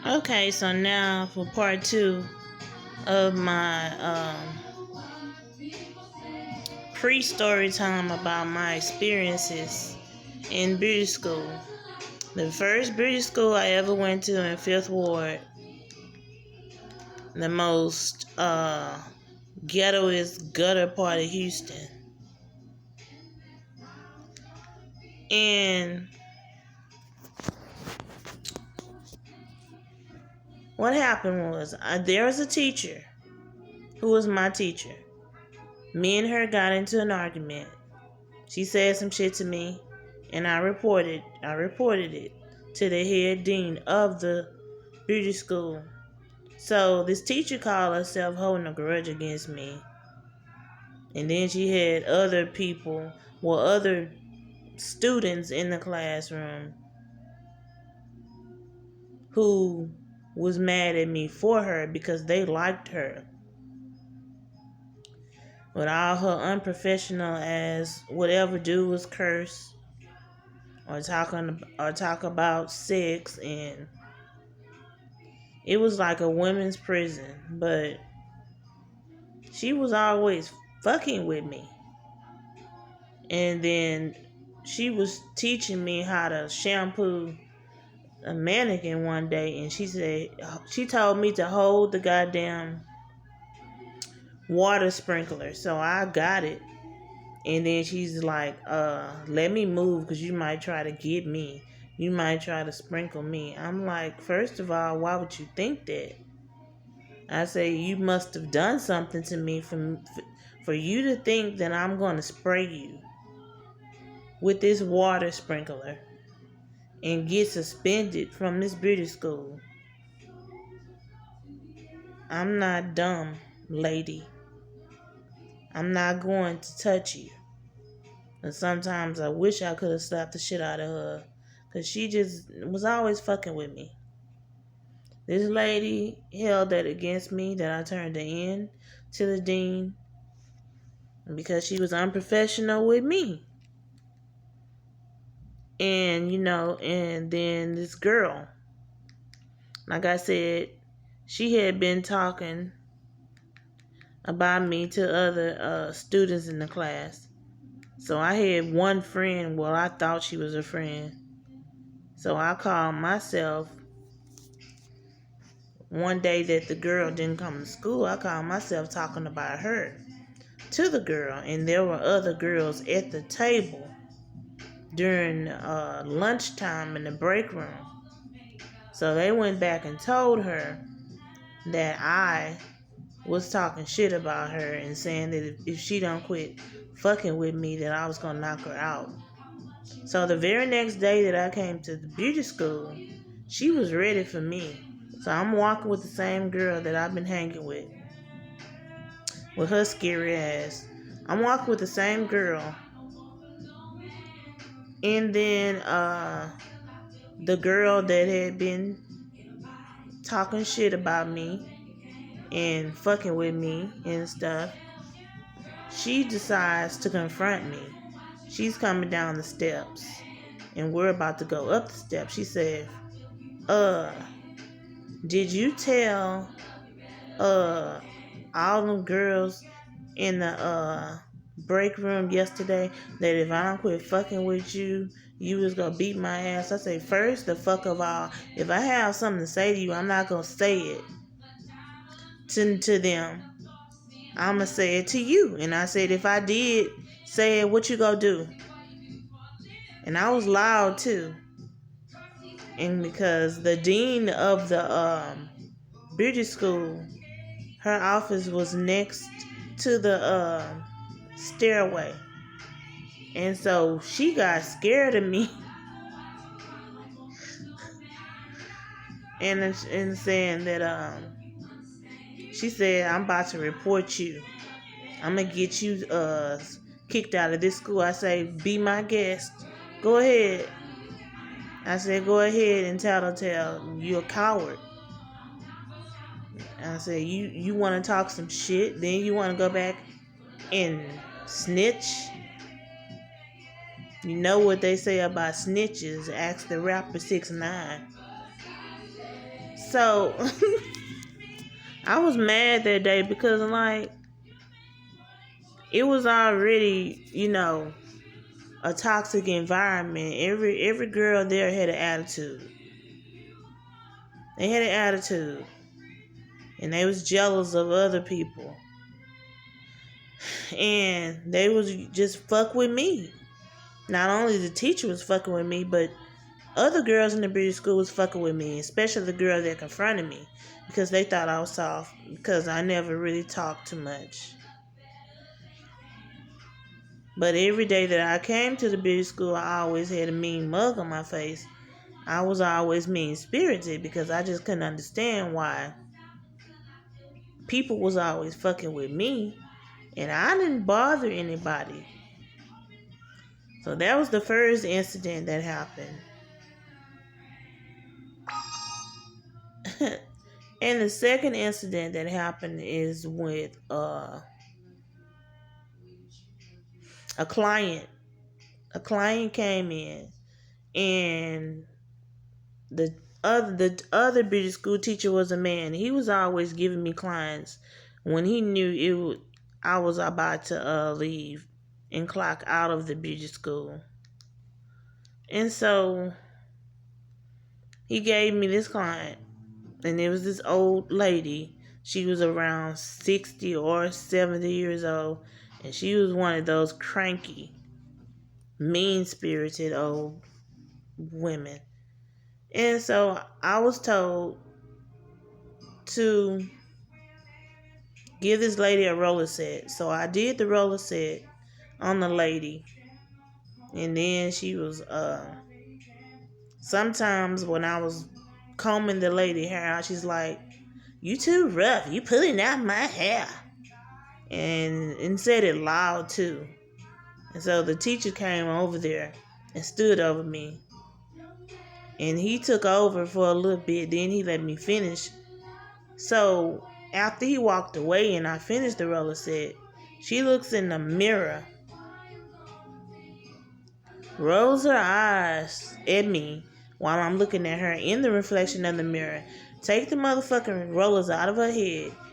Okay, so now for part two of my pre-story time about my experiences in beauty school. The first beauty school I ever went to in Fifth Ward, the most ghettoest gutter part of Houston. And what happened was, there was a teacher who was my teacher. Me and her got into an argument. She said some shit to me, and I reported it to the head dean of the beauty school. So this teacher called herself holding a grudge against me. And then she had other people, other students in the classroom who was mad at me for her because they liked her. With all her unprofessional ass, whatever do was curse or talk about sex, and it was like a women's prison. But she was always fucking with me. And then she was teaching me how to shampoo a mannequin one day, and she told me to hold the goddamn water sprinkler. So I got it. And then she's like, let me move because you might try to get me. You might try to sprinkle me. I'm like, first of all, why would you think that? I say, you must have done something to me for you to think that I'm going to spray you with this water sprinkler and get suspended from this beauty school. I'm not dumb, lady. I'm not going to touch you. And sometimes I wish I could have slapped the shit out of her, because she just was always fucking with me. This lady held that against me, that I turned her in to the dean because she was unprofessional with me. And, and then this girl, like I said, she had been talking about me to other students in the class. So I had one friend, well, I thought she was a friend. So I called myself, one day that the girl didn't come to school, I called myself talking about her to the girl. And there were other girls at the table during lunchtime in the break room. So they went back and told her that I was talking shit about her and saying that if she don't quit fucking with me, that I was gonna knock her out. So the very next day that I came to the beauty school, she was ready for me. So I'm walking with the same girl that I've been hanging with her scary ass. I'm walking with the same girl. And then the girl that had been talking shit about me and fucking with me and stuff, she decides to confront me. She's coming down the steps and we're about to go up the steps. She said, did you tell all them girls in the break room yesterday that if I don't quit fucking with you, you was gonna beat my ass? I say, first the fuck of all, if I have something to say to you, I'm not gonna say it to them. I'm gonna say it to you. And I said, if I did say it, what you gonna do? And I was loud too. And because the dean of the beauty school, her office was next to the stairway. And so she got scared of me and saying that she said, I'm about to report you. I'm gonna get you kicked out of this school. I say, be my guest. Go ahead. I said, go ahead and tattletale. You're a coward. I said, you want to talk some shit, then you want to go back and snitch. You know what they say about snitches? Ask the rapper 6ix9ine. So I was mad that day because like it was already, a toxic environment. Every girl there had an attitude. They had an attitude. And they was jealous of other people. And they was just fuck with me. Not only the teacher was fucking with me, but other girls in the beauty school was fucking with me, especially the girl that confronted me, because they thought I was soft because I never really talked too much. But every day that I came to the beauty school, I always had a mean mug on my face. I was always mean-spirited because I just couldn't understand why people was always fucking with me and I didn't bother anybody. So that was the first incident that happened. And the second incident that happened is with a client. A client came in, and the other beauty school teacher was a man. He was always giving me clients when he knew I was about to leave and clock out of the beauty school. And so he gave me this client, and it was this old lady. She was around 60 or 70 years old, and she was one of those cranky, mean-spirited old women. And so I was told to give this lady a roller set. So I did the roller set on the lady. And then she was, sometimes when I was combing the lady hair out, she's like, "You too rough. You pulling out my hair." And said it loud too. And so the teacher came over there and stood over me. And he took over for a little bit. Then he let me finish. So after he walked away and I finished the roller set, she looks in the mirror, rolls her eyes at me while I'm looking at her in the reflection of the mirror, take the motherfucking rollers out of her head,